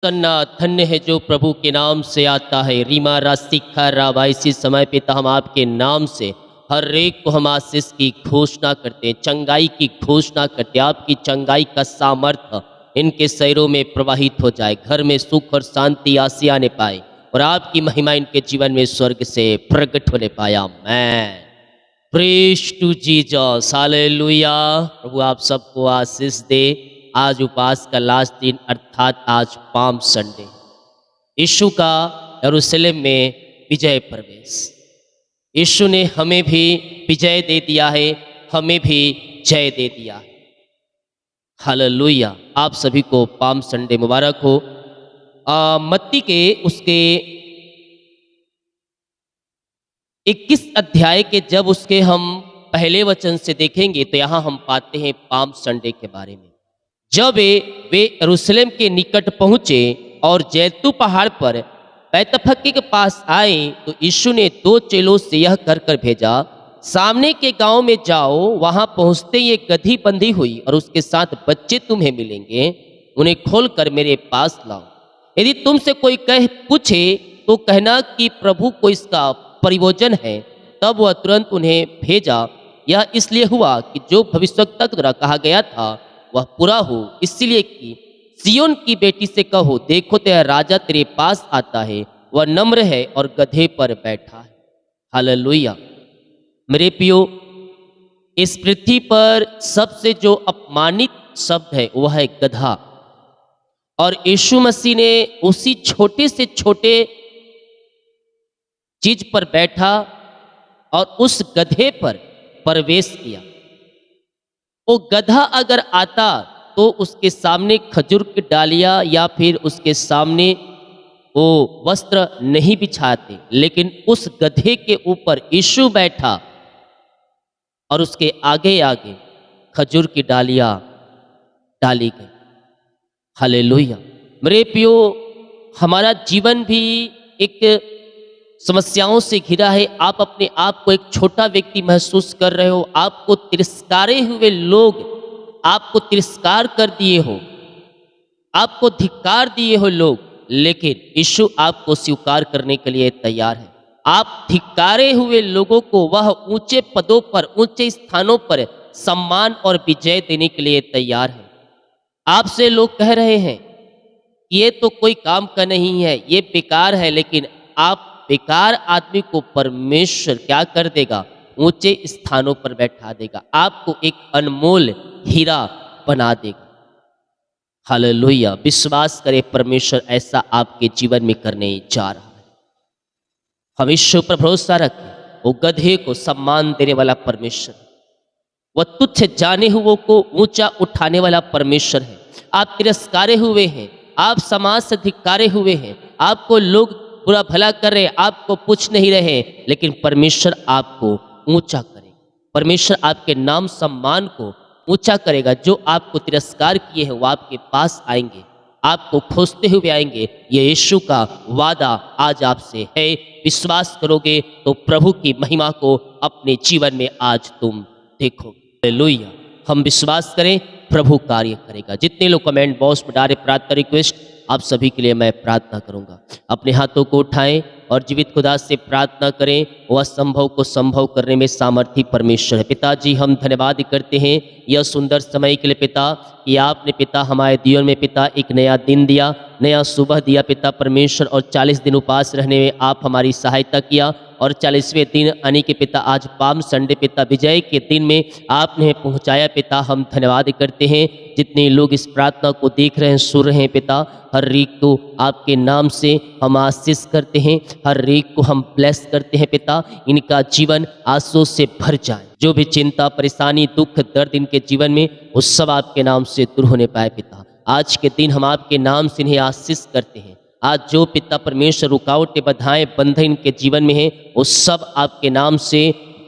सन्ना धन्य है जो प्रभु के नाम से आता है। रीमा रास्तिका राबा, इसी समय पिता हम आपके नाम से हर एक को हम आशीष की घोषणा करते हैं, चंगाई की घोषणा करते हैं। आपकी चंगाई का सामर्थ्य इनके शरीरों में प्रवाहित हो जाए, घर में सुख और शांति आसी आने पाए और आपकी महिमा इनके जीवन में स्वर्ग से प्रकट होने पाया। मैं प्रेज टू जीसस, हालेलुया। प्रभु आप सबको आशीष दे। आज उपवास का लास्ट दिन अर्थात आज पाम संडे, यीशु का यरूशलेम में विजय प्रवेश। यीशु ने हमें भी विजय दे दिया है, हमें भी जय दे दिया है। हालेलुया। आप सभी को पाम संडे मुबारक हो। मत्ती के उसके 21 अध्याय के जब उसके हम पहले वचन से देखेंगे तो यहाँ हम पाते हैं पाम संडे के बारे में। जब वे यरूशलेम के निकट पहुंचे और जैतू पहाड़ पर बैतफक्के के पास आए तो यीशु ने 2 चेलों से यह कर भेजा, सामने के गांव में जाओ, वहां पहुंचते ही एक गधी बंधी हुई और उसके साथ बच्चे तुम्हें मिलेंगे, उन्हें खोलकर मेरे पास लाओ। यदि तुमसे कोई पूछे तो कहना कि प्रभु को इसका परिभोजन है। तब वह तुरंत उन्हें भेजा। यह इसलिए हुआ कि जो भविष्यवक्ता द्वारा कहा गया था वह पूरा हो, इसलिए कि सियोन की बेटी से कहो, देखो तेरा राजा तेरे पास आता है, वह नम्र है और गधे पर बैठा है। हालेलुया। मेरे प्रियो, इस पृथ्वी पर सबसे जो अपमानित शब्द है वह है गधा, और यीशु मसीह ने उसी छोटे से छोटे चीज पर बैठा और उस गधे पर प्रवेश किया। वो गधा अगर आता तो उसके सामने खजूर की डालियां या फिर उसके सामने वो वस्त्र नहीं बिछाते, लेकिन उस गधे के ऊपर यीशु बैठा और उसके आगे आगे खजूर की डालियां डाली गई। हालेलुया। मेरे प्रियो, हमारा जीवन भी एक समस्याओं से घिरा है। आप अपने आप को एक छोटा व्यक्ति महसूस कर रहे हो, आपको तिरस्कारे हुए लोग आपको तिरस्कार कर दिए हो, आपको धिक्कार दिए हो लोग, लेकिन यीशु आपको स्वीकार करने के लिए तैयार है। आप धिक्कारे हुए लोगों को वह ऊंचे पदों पर, ऊंचे स्थानों पर सम्मान और विजय देने के लिए तैयार है। आपसे लोग कह रहे हैं ये तो कोई काम का नहीं है, ये बेकार है, लेकिन आप बेकार आदमी को परमेश्वर क्या कर देगा? ऊंचे स्थानों पर बैठा देगा, आपको एक अनमोल हीरा बना देगा। हालेलुया। विश्वास करें, परमेश्वर ऐसा आपके जीवन में करने जा रहा है। हम ईश्वर पर भरोसा रखें। वो गधे को सम्मान देने वाला परमेश्वर, वह तुच्छ जाने हुओं को ऊंचा उठाने वाला परमेश्वर है। आप तिरस्कारे हुए हैं, आप समाज से धिक्कारे हुए हैं, आपको लोग बुरा भला कर रहे, आपको पूछ नहीं रहे, लेकिन परमेश्वर आपको ऊंचा करेगा। परमेश्वर आपके नाम सम्मान को ऊंचा करेगा। जो आपको तिरस्कार किए हैं वो आपके पास आएंगे, आपको खोजते हुए आएंगे। ये यीशु का वादा आज आपसे है। विश्वास करोगे तो प्रभु की महिमा को अपने जीवन में आज तुम देखोगे। हालेलुया। हम विश्वास करें, प्रभु कार्य करेगा। जितने लोग कमेंट बॉक्स में डाले प्रार्थना रिक्वेस्ट, आप सभी के लिए मैं प्रार्थना करूंगा। अपने हाथों को उठाएं और जीवित खुदा से प्रार्थना करें। वह संभव को संभव करने में सामर्थी परमेश्वर है। पिताजी, हम धन्यवाद करते हैं यह सुंदर समय के लिए पिता, कि आपने पिता हमारे जीवन में पिता एक नया दिन दिया, नया सुबह दिया पिता परमेश्वर, और 40 दिन उपवास रहने में आप हमारी सहायता किया। और 40वें दिन यानी कि पिता आज पाम संडे पिता विजय के दिन में आपने पहुंचाया पिता। हम धन्यवाद करते हैं। जितने लोग इस प्रार्थना को देख रहे हैं, सुन रहे हैं पिता, हर एक को आपके नाम से हम आशीष करते हैं, हर एक को हम ब्लेस करते हैं पिता। इनका जीवन आंसू से भर जाए। जो भी चिंता, परेशानी, दुख, दर्द इनके जीवन में, वो सब आपके नाम से दूर होने पाए पिता। आज के दिन हम आपके नाम से इन्हें आशीष करते हैं। आज जो पिता परमेश्वर रुकावटें, बाधाएं, बंधन इनके जीवन में है, वो सब आपके नाम से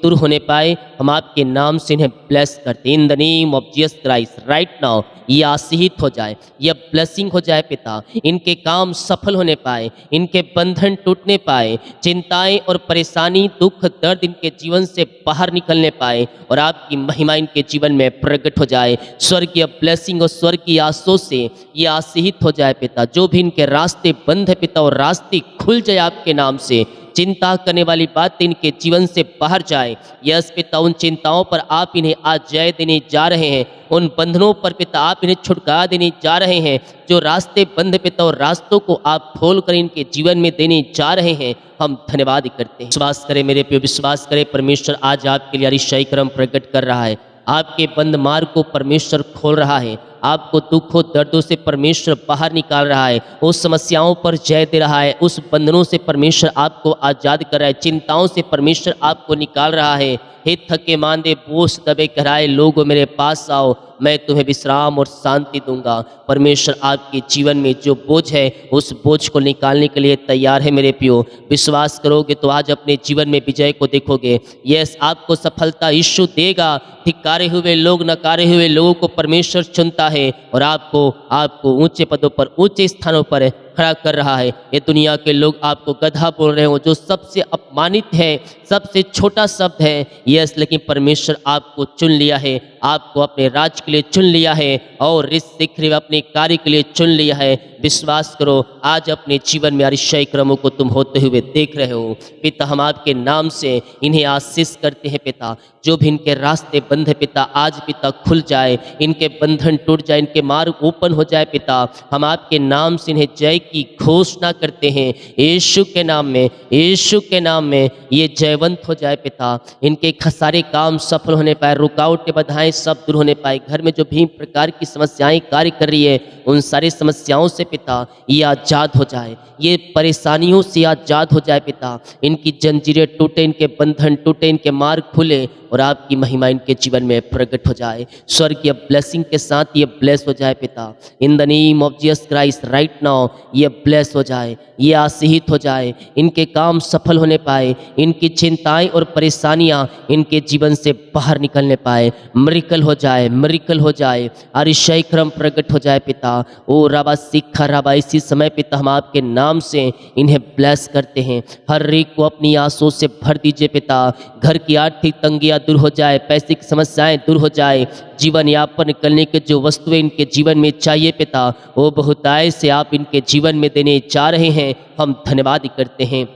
दूर होने पाए, हम आपके नाम से इन्हें ब्लेस करते हैं in the name of Jesus Christ right now. ये आशीषित हो जाए, ये ब्लेसिंग हो जाए पिता, इनके काम सफल होने पाए, इनके बंधन टूटने पाए, चिंताएं और परेशानी दुख दर्द इनके जीवन से बाहर निकलने पाए और आपकी महिमा इनके जीवन में प्रकट हो जाए। स्वर्गीय ब्लेसिंग और स्वर्गीय आशीषों से ये आशीषित हो जाए पिता। जो भी इनके रास्ते बंद है पिता, और रास्ते खुल जाए आपके नाम से। चिंता करने वाली बात इनके जीवन से बाहर जाए। यस पिता, उन चिंताओं पर आप इन्हें आज जय देने जा रहे हैं, उन बंधनों पर पिता आप इन्हें छुटकारा देने जा रहे हैं। जो रास्ते बंद पिता, और रास्तों को आप खोल कर इनके जीवन में देने जा रहे हैं, हम धन्यवाद करते हैं। विश्वास करें मेरे प्रिय, विश्वास करें परमेश्वर आज आपके लिए अतिशय कर्म प्रकट कर रहा है। आपके बंद मार्ग को परमेश्वर खोल रहा है, आपको दुखों दर्दों से परमेश्वर बाहर निकाल रहा है, उस समस्याओं पर जय दे रहा है, उस बंधनों से परमेश्वर आपको आज़ाद कर रहा है, चिंताओं से परमेश्वर आपको निकाल रहा है। हे थके मांदे बोझ दबे कराए लोगों मेरे पास आओ, मैं तुम्हें विश्राम और शांति दूंगा। परमेश्वर आपके जीवन में जो बोझ है उस बोझ को निकालने के लिए तैयार है मेरे प्रियो। विश्वास करोगे तो आज अपने जीवन में विजय को देखोगे। यस, आपको सफलता यीशु देगा। धिक्कारे हुए लोग, नकारे हुए लोगों को परमेश्वर चुनता है और आपको ऊंचे पदों पर, ऊंचे स्थानों पर खड़ा कर रहा है। ये दुनिया के लोग आपको गधा बोल रहे हो, जो सबसे अपमानित है, सबसे छोटा शब्द है। यस, लेकिन परमेश्वर आपको चुन लिया है, आपको अपने राज के लिए चुन लिया है और इस शिखर में अपने कार्य के लिए चुन लिया है। विश्वास करो, आज अपने जीवन में अतिशय क्रमों को तुम होते हुए देख रहे हो। पिता, हम आपके नाम से इन्हें आशीष करते हैं पिता। जो भी इनके रास्ते बंद है पिता, आज पिता खुल जाए, इनके बंधन टूट जाए, इनके मार्ग ओपन हो जाए पिता। हम आपके नाम से इन्हें जय की घोषणा करते हैं यीशु के नाम में, यीशु के नाम में ये जयवंत हो जाए पिता। इनके सारे काम सफल होने पाए, रुकावटें बाधाएं सब दूर होने पाए। घर में जो भी प्रकार की समस्याएं कार्य कर रही है, उन सारी समस्याओं से पिता ये आज़ाद हो जाए, ये परेशानियों से आज़ाद हो जाए पिता। इनकी जंजीरें टूटे, इनके बंधन टूटे, इनके मार्ग खुले और आपकी महिमा इनके जीवन में प्रकट हो जाए। स्वर्गीय ब्लेसिंग के साथ ये ब्लेस हो जाए पिता। In the name of Jesus Christ right now ये ब्लेस हो जाए, ये आशीषित हो जाए, इनके काम सफल होने पाए, इनकी चिंताएं और परेशानियां इनके जीवन से बाहर निकलने पाए। मिरेकल हो जाए, मिरेकल हो जाए, अतिशय क्रम प्रकट हो जाए पिता। ओ रबा सिखा रबा, इसी समय पिता हम आपके नाम से इन्हें ब्लेस करते हैं। हर एक को अपनी आंसुओं से भर दीजिए पिता। घर की आर्थिक तंगियां दूर हो जाए, पैसे की समस्याएं दूर हो जाए, जीवन यापन करने के जो वस्तुएं इनके जीवन में चाहिए पिता, वो बहुतायत से आप इनके जीवन में देने जा रहे हैं। हम धन्यवाद करते हैं।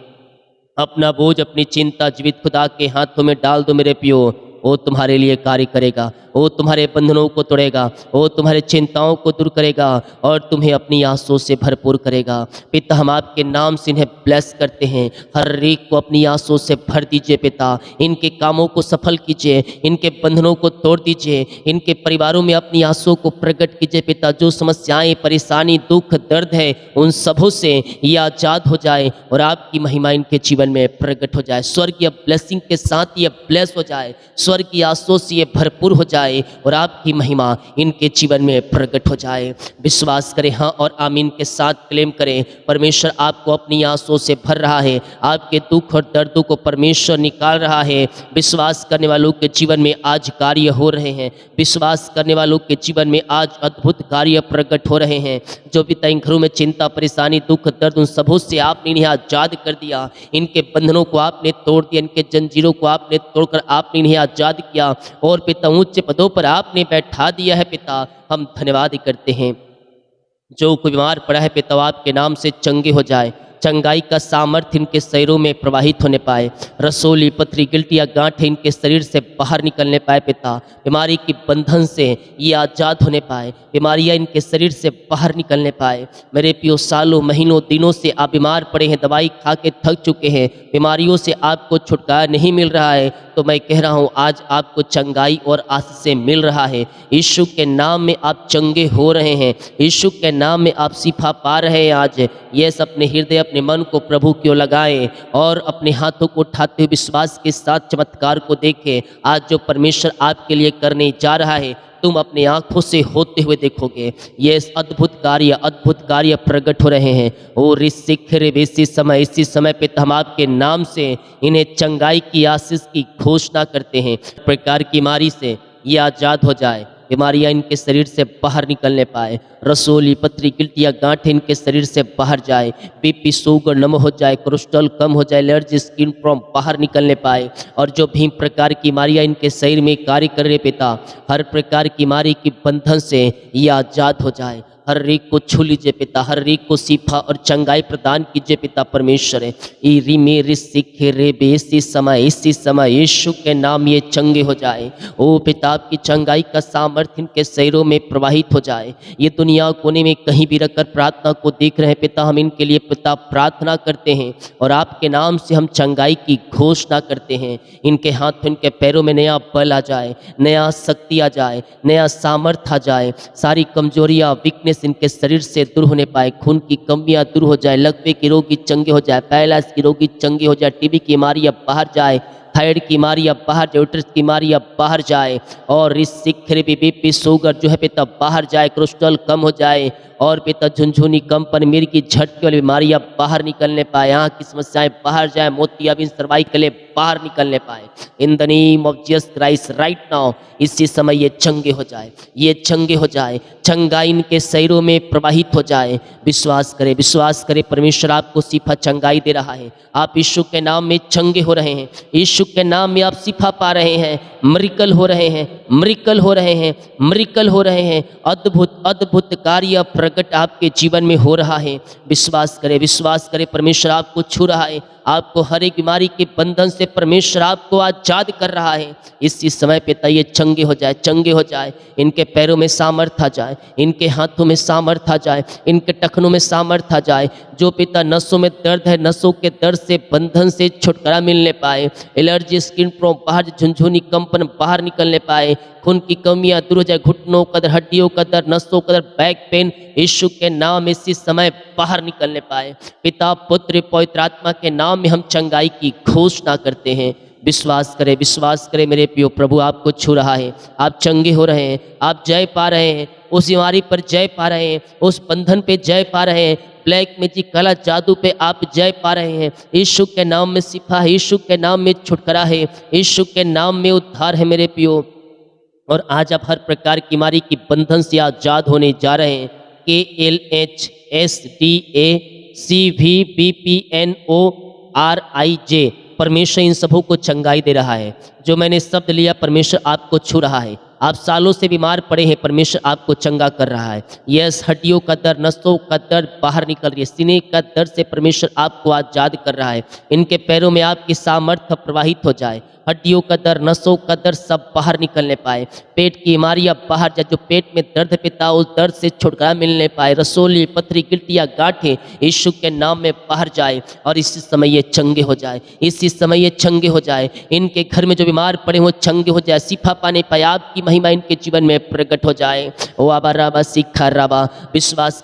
अपना बोझ, अपनी चिंता जीवित खुदा के हाथों में डाल दो मेरे पियो। वो तुम्हारे लिए कार्य करेगा, वो तुम्हारे बंधनों को तोड़ेगा, वो तुम्हारे चिंताओं को दूर करेगा और तुम्हें अपनी आंसुओं से भरपूर करेगा। पिता, हम आपके नाम से इन्हें ब्लेस करते हैं। हर एक को अपनी आंसुओं से भर दीजिए पिता। इनके कामों को सफल कीजिए, इनके बंधनों को तोड़ दीजिए, इनके परिवारों में अपनी आंसुओं को प्रकट कीजिए पिता। जो समस्याएं, परेशानी, दुख, दर्द है, उन सबों से ये आज़ाद हो जाए और आपकी महिमा इनके जीवन में प्रकट हो जाए। स्वर्गीय ब्लेसिंग के साथ ये ब्लेस हो जाए, स्वर्गीय आंसुओं से ये भरपूर हो जाए और आपकी महिमा इनके जीवन में प्रकट हो जाए। विश्वास करें, हाँ और आमीन के साथ क्लेम करें। परमेश्वर आपको अपनी आंसुओं से भर रहा है, आपके दुख और दर्दों को परमेश्वर निकाल रहा है। विश्वास करने वालों के जीवन में आज कार्य हो रहे हैं, विश्वास करने वालों के जीवन में आज अद्भुत कार्य प्रकट हो रहे हैं। जो भी तय घरों में चिंता, परेशानी, दुख, दर्द, उन सबों से आपने इन्हें आज़ाद कर दिया। इनके बंधनों को आपने तोड़ दिया, इनके जंजीरों को आपने तोड़कर आपने इन्हें आज़ाद किया और पिता ऊंचे पदों पर आपने बैठा दिया है पिता। हम धन्यवाद करते हैं। जो कोई बीमार पड़ा है पिता, आपके नाम से चंगे हो जाए, चंगाई का सामर्थ्य इनके शरीरों में प्रवाहित होने पाए। रसोली, पथरी, गिल्टी या गांठें इनके शरीर से बाहर निकलने पाए पिता। बीमारी की बंधन से ये आज़ाद होने पाए, बीमारियां इनके शरीर से बाहर निकलने पाए। मेरे पियो, सालों, महीनों, दिनों से आप बीमार पड़े हैं, दवाई खा के थक चुके हैं, बीमारियों से आपको छुटकारा नहीं मिल रहा है, तो मैं कह रहा हूँ आज आपको चंगाई और आशीष से मिल रहा है। यीशु के नाम में आप चंगे हो रहे हैं, यीशु के नाम में आप शिफा पा रहे हैं। आज ये अपने हृदय अपने मन को प्रभु की ओर लगाएं और अपने हाथों को उठाते हुए विश्वास के साथ चमत्कार को देखें। आज जो परमेश्वर आपके लिए करने जा रहा है, तुम अपनी आंखों से होते हुए देखोगे। ये अद्भुत कार्य प्रकट हो रहे हैं। और इसी समय पे हम आपके नाम से इन्हें चंगाई की आशीष की घोषणा करते हैं। प्रकार की बीमारी से ये आज़ाद हो जाए, बीमारियां इनके शरीर से बाहर निकलने पाए, रसोली पथरी गिल्टियाँ गांठें इनके शरीर से बाहर जाए, बीपी शुगर नम हो जाए, कोलेस्ट्रॉल कम हो जाए, एलर्जी स्किन प्रॉब्लम बाहर निकलने पाए। और जो भी प्रकार की बीमारियां इनके शरीर में कार्य कर रहे पिता, हर प्रकार की बीमारी की बंधन से ये आज़ाद हो जाए। हर एक को छू लीजिए पिता, हर एक को शिफा और चंगाई प्रदान कीजिए पिता परमेश्वर है। इसी समय यीशु के नाम ये चंगे हो जाए। ओ पिता, आपकी चंगाई का सामर्थ्य इनके शरीरों में प्रवाहित हो जाए। ये दुनिया कोने में कहीं भी रखकर प्रार्थना को देख रहे हैं पिता, हम इनके लिए पिता प्रार्थना करते हैं और आपके नाम से हम चंगाई की घोषणा करते हैं। इनके हाथ इनके पैरों में नया बल आ जाए, नया शक्ति आ जाए, नया सामर्थ्य आ जाए। सारी कमजोरियां वीकनेस इनके शरीर से दूर होने पाए, खून की कमियां दूर हो जाए, लकवे की रोगी चंगे हो जाए, पैरालाइज की रोगी चंगे हो जाए, टीबी की बीमारियां बाहर जाए, थायराइड की बीमारियां बाहर जाए, यूट्रस की बीमारियां बाहर जाए, और इस सिखर बीपी शुगर जो है पिता बाहर जाए, कोलेस्ट्रॉल कम हो जाए, और पिता झुनझुनी कंपन मिर्गी की झटके वाली बीमारियां बाहर निकलने पाए, आँख की समस्याएं बाहर जाए, मोतियाबिंद सर्वाइकल बाहर निकलने पाए। In the name of Jesus Christ right now, इसी समय ये चंगे हो जाए, ये चंगे हो जाए, चंगाई इनके शरीरों में प्रवाहित हो जाए। विश्वास करे परमेश्वर आपको शिफा चंगाई दे रहा है। आप यीशु के नाम में चंगे हो रहे हैं, यीशु के नाम में आप शिफा पा रहे हैं, मिरेकल हो रहे हैं, मिरेकल हो रहे हैं, मिरेकल हो रहे हैं। अद्भुत अद्भुत कार्य प्रकट आपके जीवन में हो रहा है। विश्वास करे परमेश्वर आपको छू रहा है, आपको हर एक बीमारी के बंधन से परमेश्वर आपको आजाद कर रहा है। इसी समय पे ये चंगे हो जाए, चंगे हो जाए। इनके पैरों में सामर्थ आ जाए, इनके हाथों में सामर्थ आ जाए, इनके टखनों में सामर्थ आ जाए। जो पिता नसों में दर्द है, नसों के दर्द से बंधन से छुटकारा मिलने पाए, एलर्जी स्किन प्रॉब्लम बाहर, झुनझुनी कंपन बाहर निकलने पाए, खून की कमियां दूर हो जाए, घुटनों का दर्द, हड्डियों का दर्द, नसों का दर्द, बैक पेन यीशु के नाम इसी समय बाहर निकलने पाए। पिता पुत्र पवित्र आत्मा के नाम में हम चंगाई की घोषणा करते हैं। विश्वास करे मेरे प्रियो, प्रभु आपको छू रहा है, आप चंगे हो रहे हैं, आप जय पा रहे हैं, उस बीमारी पर जय पा रहे हैं, उस बंधन पे जय पा रहे हैं, ब्लैक मैजिक काला जादू पे आप जय पा रहे हैं। यीशु के नाम में शिफा है, यीशु के नाम में छुटकारा है, यीशु के नाम में उद्धार है मेरे प्रियो। और आज आप हर प्रकार की बीमारी की बंधन से आजाद होने जा रहे हैं। KLHSDACVBPNORIJ, परमेश्वर इन सबों को चंगाई दे रहा है। जो मैंने शब्द लिया, परमेश्वर आपको छू रहा है। आप सालों से बीमार पड़े हैं, परमेश्वर आपको चंगा कर रहा है। यस, हड्डियों का दर्द, नसों का दर्द बाहर निकल रही है, सीने का दर्द से परमेश्वर आपको आजाद कर रहा है। इनके पैरों में आपकी सामर्थ्य प्रवाहित हो जाए, हड्डियों का दर्द, नसों का दर्द सब बाहर निकलने पाए, पेट की बीमारियां बाहर जाए, जो पेट में दर्द पिता उस दर्द से छुटकारा मिलने पाए, रसोली पथरी गिल्टियाँ गांठें यीशु के नाम में बाहर जाए, और इसी समय ये चंगे हो जाए, इसी समय ये चंगे हो जाए। इनके घर में जो बीमार पड़े वो चंगे हो जाए, शिफा पाने पाए, आपकी महिमा इनके जीवन में प्रकट हो जाए। ओ आबा राबा सिखा राबा, विश्वास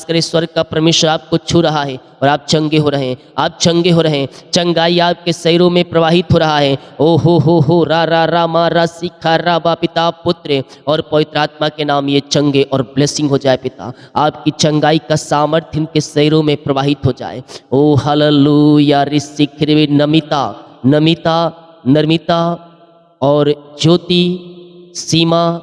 करे स्वर्ग का परमेश्वर आपको छू रहा है और आप चंगे हो रहे हैं, आप चंगे हो रहे हैं। चंगाई आपके शरीरों में प्रवाहित हो रहा है। ओ हो रा रा रा मा रा सिखा राबा, पिता पुत्र और पवित्र आत्मा के नाम ये चंगे और ब्लेसिंग हो जाए। पिता, आपकी चंगाई का सामर्थ्य इनके शरीरों में प्रवाहित हो जाए। ओ हालेलुया। ऋषिखिर नमिता नमिता नर्मिता और ज्योति सीमा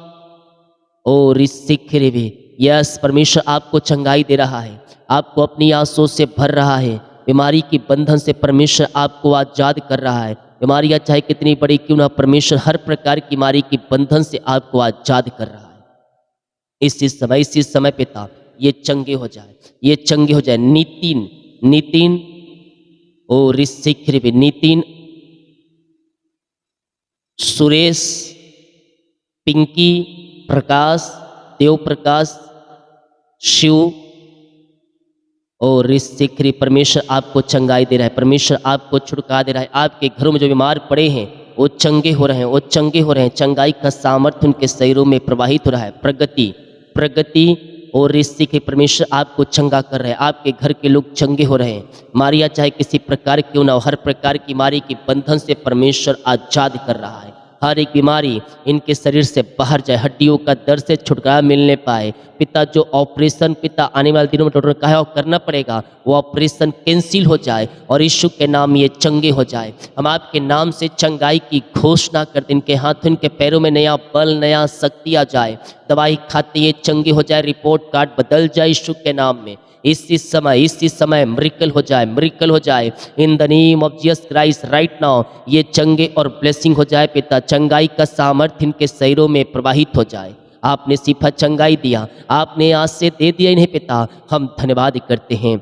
और ऋषिखिर भी, यस, परमेश्वर आपको चंगाई दे रहा है, आपको अपनी आंसुओं से भर रहा है। बीमारी की बंधन से परमेश्वर आपको आजाद कर रहा है। बीमारियां चाहे कितनी बड़ी क्यों ना, परमेश्वर हर प्रकार की बीमारी की बंधन से आपको आजाद कर रहा है। इसी समय पिता ये चंगे हो जाए, ये चंगे हो जाए। नितिन और ऋषिखिर भी, नितिन, सुरेश, पिंकी, प्रकाश, देव प्रकाश, शिव और ऋषिखिर, परमेश्वर आपको चंगाई दे रहा है, परमेश्वर आपको छुटकारा दे रहा है। आपके घरों में जो बीमार पड़े हैं वो चंगे हो रहे हैं, वो चंगे हो रहे हैं। चंगाई का सामर्थ्य उनके शरीरों में प्रवाहित हो रहा है। प्रगति और इससे कि परमेश्वर आपको चंगा कर रहे हैं, आपके घर के लोग चंगे हो रहे हैं। मारिया चाहे किसी प्रकार क्यों ना हो, हर प्रकार की बीमारी के बंधन से परमेश्वर आजाद कर रहा है। हर एक बीमारी इनके शरीर से बाहर जाए, हड्डियों का दर्द से छुटकारा मिलने पाए। पिता जो ऑपरेशन पिता आने वाले दिनों में डॉक्टर ने कहा है और करना पड़ेगा, वो ऑपरेशन कैंसिल हो जाए और यीशु के नाम ये चंगे हो जाए। हम आपके नाम से चंगाई की घोषणा करते, इनके हाथों इनके पैरों में नया बल नया शक्ति आ जाए। दवाई खाते ये चंगे हो जाए, रिपोर्ट कार्ड बदल जाए यीशु के नाम में। इसी समय मिरेकल हो जाए, मिरेकल हो जाए in the name of Jesus Christ right now. ये चंगे और ब्लेसिंग हो जाए पिता, चंगाई का सामर्थ्य इनके शरीरों में प्रवाहित हो जाए। आपने सिफा चंगाई दिया, आपने आज से दे दिया इन्हें पिता, हम धन्यवाद करते हैं।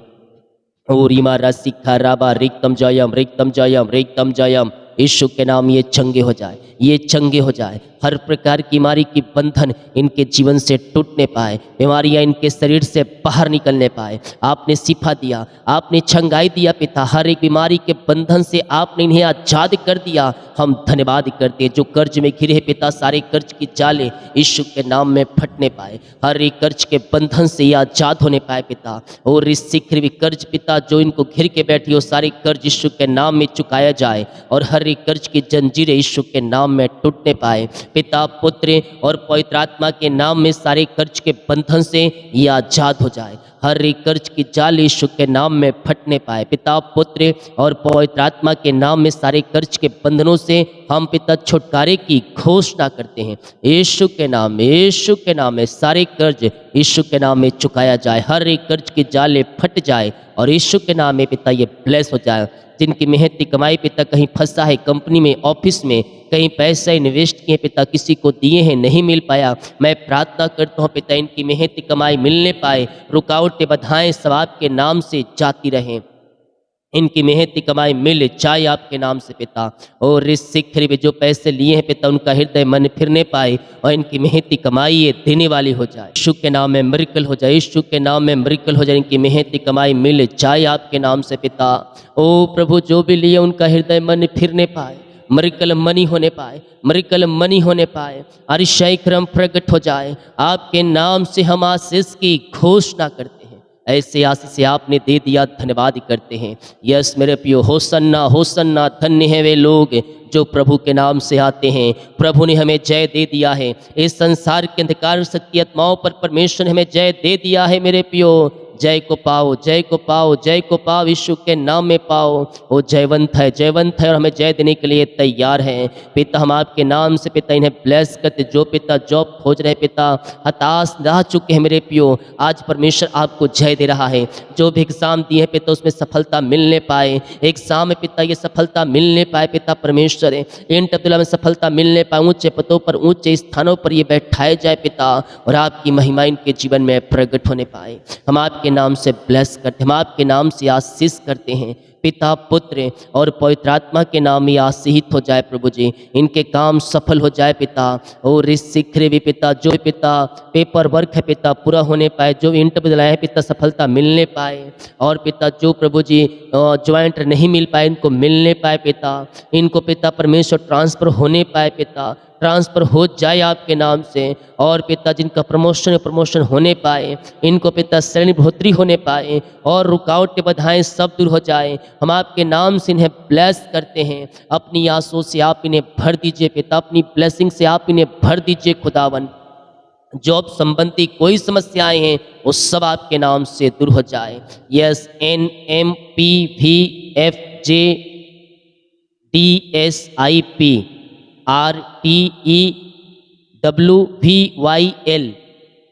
और इमारा सिखा राबा रिक्तम जयम रिक्तम जयम रिक्तम जयम। यीशु के नाम ये चंगे हो जाए, ये चंगे हो जाए। हर प्रकार की बीमारी की बंधन इनके जीवन से टूटने पाए, बीमारियां इनके शरीर से बाहर निकलने पाए। आपने शिफा दिया, आपने चंगाई दिया पिता, हर एक बीमारी के बंधन से आपने इन्हें आजाद कर दिया। हम धन्यवाद करते हैं। जो कर्ज में घिरे पिता, सारे कर्ज की जाले यीशु के नाम में फटने पाए, हर एक कर्ज के बंधन से ये आजाद होने पाए पिता। और इस शीघ्र भी कर्ज पिता जो इनको घिर के बैठी हो, सारे कर्ज यीशु के नाम में चुकाया जाए और हर एक कर्ज की जंजीरें यीशु के नाम में टूटने पाए। पिता पुत्र और पवित्र आत्मा के नाम में सारे कर्ज के बंधन से ये आजाद हो जाए, हर एक कर्ज की जाल यीशु के नाम में फटने पाए। पिता पुत्र और पवित्र आत्मा के नाम में सारे कर्ज के बंधनों से हम पिता छुटकारे की घोषणा करते हैं। यीशु के नाम में, यीशु के नाम में सारे कर्ज यीशु के नाम में चुकाया जाए, हर एक कर्ज की जाले फट जाए और यीशु के नाम में पिता ये ब्लेस हो जाए। जिनकी मेहनती कमाई पिता कहीं फंसा है, कंपनी में, ऑफिस में, कहीं पैसा इन्वेस्ट किए पिता, किसी को दिए हैं नहीं मिल पाया, मैं प्रार्थना करता हूँ पिता इनकी मेहनती कमाई मिलने पाए, रुकावटें बाधाएं सब आपके नाम से जाती रहें, इनकी मेहनती कमाई मिल जाए आपके नाम से पिता। और इस शिखर में जो पैसे लिए हैं पिता, उनका हृदय मन फिरने पाए और इनकी मेहनती कमाई ये देने वाली हो जाए। यीशु के नाम में मिरेकल हो जाए, यीशु के नाम में मिरेकल हो जाए, इनकी मेहनती कमाई मिल जाए आपके नाम से पिता। ओ प्रभु, जो भी लिए उनका हृदय मन फिरने पाए, मिरेकल मनी होने पाए, मिरेकल मनी होने पाए, अतिशय क्रम प्रकट हो जाए। आपके नाम से हम आशीष की घोषणा करते हैं। ऐसे आशीष आपने दे दिया, धन्यवाद करते हैं। यस मेरे प्रियो, होसन्ना होसन्ना, धन्य है वे लोग जो प्रभु के नाम से आते हैं। प्रभु ने हमें जय दे दिया है, इस संसार के अंधकार शक्ति आत्माओं पर परमेश्वर ने हमें जय दे दिया है। मेरे प्रियो, जय को पाओ, जय को पाओ, जय को पाओ, यीशु के नाम में पाओ। वो जयवंत है, जयवंत है और हमें जय देने के लिए तैयार है। पिता हम आपके नाम से पिता इन्हें ब्लेस करते। जो पिता जॉब खोज रहे पिता, हताश रह चुके हैं मेरे प्रियो, आज परमेश्वर आपको जय दे रहा है। जो भी एग्जाम दिए हैं पिता, उसमें सफलता मिलने पाए, एग्जाम में पिता ये सफलता मिलने पाए पिता परमेश्वर, इंटरव्यू में सफलता मिलने पाए, ऊंचे पदों पर ऊंचे स्थानों पर ये बैठाए जाए पिता, और आपकी महिमा इनके जीवन में प्रकट होने पाए। हम आपके नाम से ब्लेस करते, हम आपके नाम से आशीष करते हैं। पिता पुत्र और पवित्र आत्मा के नाम में आशीषित हो जाए प्रभु जी, इनके काम सफल हो जाए पिता। और इस शीघ्र भी पिता जो पिता पेपर वर्क है पिता पूरा होने पाए, जो इंटरव्यू दिलाए हैं पिता सफलता मिलने पाए, और पिता जो प्रभु जी ज्वाइंट नहीं मिल पाए इनको मिलने पाए पिता, इनको पिता परमेश्वर ट्रांसफर होने पाए पिता, ट्रांसफर हो जाए आपके नाम से। और पिता जिनका प्रमोशन होने पाए, इनको पिता श्रेणी बढ़ोतरी होने पाए और रुकावटें बाधाएं सब दूर हो जाए। हम आपके नाम से इन्हें ब्लेस करते हैं। अपनी आंसुओं से आप इन्हें भर दीजिए पिता, अपनी ब्लेसिंग से आप इन्हें भर दीजिए खुदावन। जॉब संबंधी कोई समस्याएं हैं वो सब आपके नाम से दूर हो जाए। यस NMPVFJDSIPRTEWVYL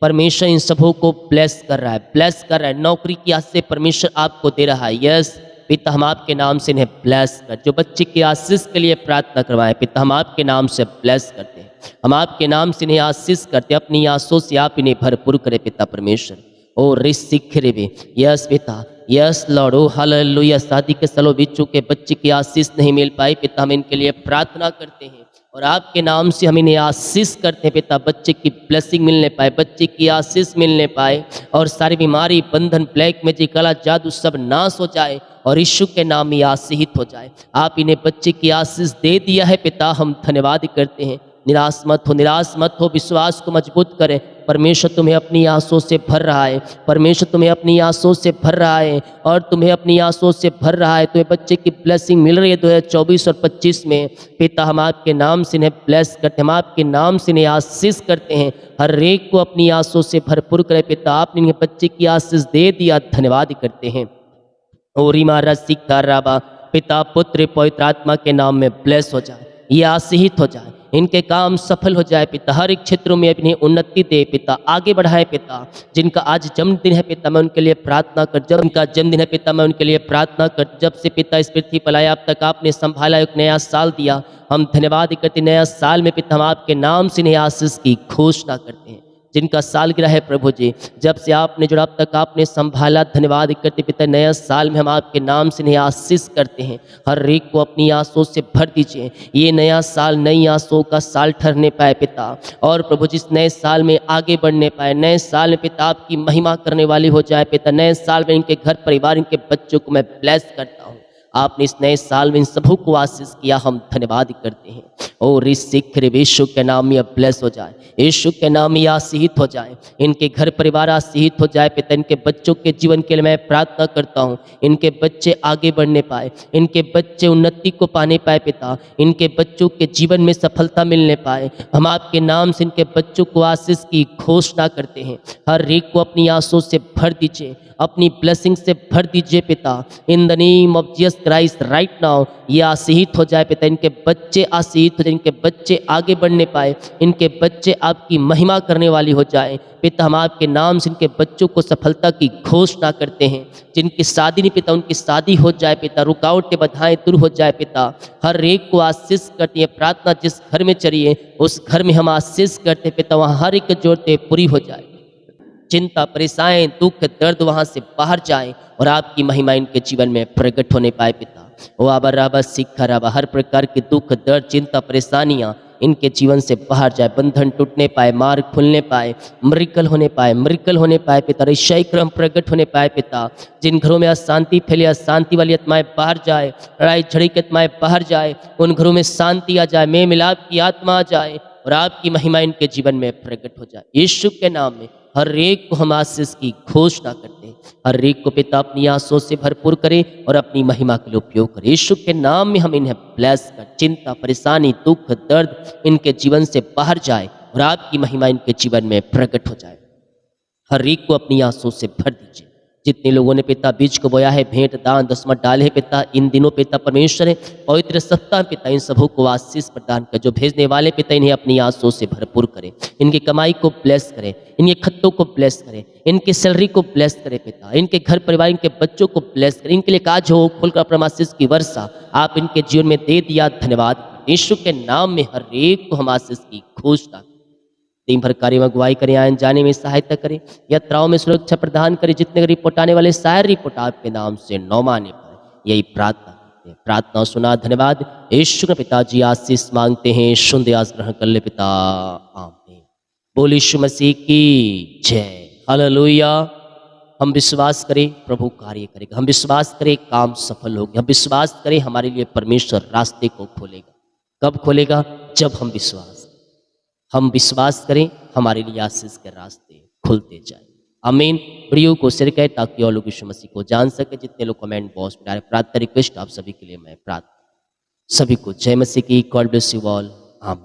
परमेश्वर इन सबों को ब्लेस कर रहा है, ब्लेस कर रहा है। नौकरी की आशीष से परमेश्वर आपको दे रहा है। यस पिता हम आपके नाम से इन्हें ब्लेस कर। जो बच्चे की आशीष के लिए प्रार्थना करवाएं पिता, हम आपके नाम से ब्लेस करते हैं, हम आपके नाम से इन्हें आशीष करते हैं। अपनी आंसुओं से आप इन्हें भरपूर करें पिता परमेश्वर। और रिसिखरे भी यस पिता, यस लॉर्ड, ओ हालेलुया। शादी के सालों बीत चुके बच्चे की आशीष नहीं मिल पाई पिता, हम इनके लिए प्रार्थना करते हैं और आपके नाम से हम इन्हें आशीष करते हैं पिता। बच्चे की ब्लेसिंग मिलने पाए, बच्चे की आशीष मिलने पाए, और सारी बीमारी बंधन ब्लैक मैजिक काला जादू सब नाश हो जाए और यीशु के नाम में आशीषित हो जाए। आप इन्हें बच्चे की आशीष दे दिया है पिता, हम धन्यवाद करते हैं। निराश मत हो, निराश मत हो, विश्वास को मजबूत करें, परमेश्वर तुम्हें अपनी आंसुओं से भर रहा है, परमेश्वर तुम्हें अपनी आंसुओं से भर रहा है और तुम्हें अपनी आंसुओं से भर रहा है। तुम्हें बच्चे की ब्लेसिंग मिल रही है 2024 और 25 में। पिता, हम आपके नाम से इन्हें ब्लेस करते हैं, हम आपके नाम से इन्हें आशीष करते हैं। हर एक को अपनी आंसुओं से भरपूर करे पिता। आपने इन्हें बच्चे की आशीष दे दिया, धन्यवाद करते हैं। ओरीमा रसिका राबा, पिता पुत्र पवित्र आत्मा के नाम में ब्लेस हो जाए, ये आशीषित हो जाए, इनके काम सफल हो जाए पिता। हर एक क्षेत्रों में अपनी उन्नति दे पिता, आगे बढ़ाए पिता। जिनका आज जन्मदिन है पिता, मैं उनके लिए प्रार्थना कर, जब उनका जन्मदिन है पिता, मैं उनके लिए प्रार्थना कर। जब से पिता इस पृथ्वी पर आया अब तक आपने संभाला, एक नया साल दिया, हम धन्यवाद करते। नया साल में पिता हम आपके नाम से इन्हें आशीष की घोषणा करते हैं। जिनका सालगिरह है प्रभु जी, जब से आपने जुड़ा अब तक आपने संभाला, धन्यवाद करते पिता। नया साल में हम आपके नाम से इन्हें आशीष करते हैं। हर एक को अपनी आंसुओं से भर दीजिए। ये नया साल नई आंसुओं का साल ठहरने पाए पिता, और प्रभु जी इस नए साल में आगे बढ़ने पाए। नए साल में पिता आपकी महिमा करने वाली हो जाए पिता। नए साल में इनके घर परिवार, इनके बच्चों को मैं ब्लेस करता हूँ। आपने इस नए साल में इन सबों को आशीष किया, हम धन्यवाद करते हैं। और इस सिख यीशु के नाम में ब्लेस हो जाए, यीशु के नाम में आशीषित हो जाए, इनके घर परिवार आशीषित हो जाए पिता। इनके बच्चों के जीवन के लिए मैं प्रार्थना करता हूँ, इनके बच्चे आगे बढ़ने पाए, इनके बच्चे उन्नति को पाने पाए पिता। इनके बच्चों के जीवन में सफलता मिलने पाए। हम आपके नाम से इनके बच्चों को आशीष की घोषणा करते हैं। हर एक को अपनी आंसुओं से भर दीजिए, अपनी ब्लेसिंग से भर दीजिए पिता। In the name of Jesus Christ right now ये आशीषित हो जाए पिता। इनके बच्चे आशीषित हो जाए, इनके बच्चे आगे बढ़ने पाए, इनके बच्चे आपकी महिमा करने वाली हो जाए पिता। हम आपके नाम से इनके बच्चों को सफलता की घोषणा करते हैं। जिनकी शादी नहीं पिता, उनकी शादी हो जाए पिता। रुकावटें बाधाएं दूर हो जाए पिता। हर एक को आशीष करती है प्रार्थना। जिस घर में चलिए उस घर में हम आशीष करते पिता, वहाँ हर एक जरूरतें पूरी हो जाए। चिंता, परेशानी, दुख, दर्द वहाँ से बाहर जाए और आपकी महिमा इनके जीवन में प्रकट होने पाए पिता। ओ आबा राबा सिखा राबा, हर प्रकार के दुख, दर्द, चिंता, परेशानियाँ इनके जीवन से बाहर जाए। बंधन टूटने पाए, मार्ग खुलने पाए, मृकल होने पाए, मृकल होने पाए पिता। ऋषय क्रम प्रकट होने पाए पिता। जिन घरों में अशांति फैली, अशांति वाली आत्माएं बाहर जाए, लड़ाई झगड़े की आत्माएं बाहर जाए, उन घरों में शांति आ जाए, मेल मिलाप की आत्मा आ जाए और आपकी महिमा इनके जीवन में प्रकट हो जाए। यीशु के नाम में हर एक को हम आशीष की घोषणा करते हैं। हर एक को पिता अपनी आंसुओं से भरपूर करे और अपनी महिमा के लिए उपयोग करे। यीशु के नाम में हम इन्हें ब्लेस कर। चिंता, परेशानी, दुख, दर्द इनके जीवन से बाहर जाए और आपकी महिमा इनके जीवन में प्रकट हो जाए। हर एक को अपनी आंसुओं से भर दीजिए। जितने लोगों ने पिता बीज को बोया है, भेंट, दान, दसवां डाले है पिता, इन दिनों पिता परमेश्वर है पवित्र सप्ताह पिता इन सबों को आशीष प्रदान कर। जो भेजने वाले पिता इन्हें अपनी आंसुओं से भरपूर करें। इनकी कमाई को ब्लेस करें, इनके खत्तों को ब्लेस करें, इनकी सैलरी को ब्लेस करें पिता। इनके घर परिवार, इनके बच्चों को ब्लेस करें। इनके लिए काज हो खुलकर अपना आशीष की वर्षा आप इनके जीवन में दे दिया, धन्यवाद। यीशु के नाम में हर एक को हम आशीष की घोषणा। दिन भर कार्य में अगुवाई करें, आने जाने में सहायता करें, यात्राओं में सुरक्षा प्रदान करें। जितने रिपोर्ट आने वाले सारे रिपोर्ट आपके नाम से नौमाने पाए, यही प्रार्थना करते हैं। प्रार्थना सुना, धन्यवाद। यीशु के पिताजी आशीष मांगते हैं, सुन आस ग्रहण कर ले पिता, आमीन। बोल यीशु मसीह की जय, हालेलुया। हम विश्वास करें प्रभु कार्य करेगा, हम विश्वास करें काम सफल होगा, हम विश्वास करें हमारे लिए परमेश्वर रास्ते को खोलेगा। कब खोलेगा? जब हम विश्वास करें, हमारे लिए आशीष के रास्ते खुलते जाए। आमीन। वीडियो को शेयर करें ताकि और लोग यीशु मसीह को जान सके। जितने लोग कमेंट बॉक्स में डालें, प्रार्थना रिक्वेस्ट आप सभी के लिए मैं प्रार्थना। सभी को जय मसीह की। God bless you all. आमीन।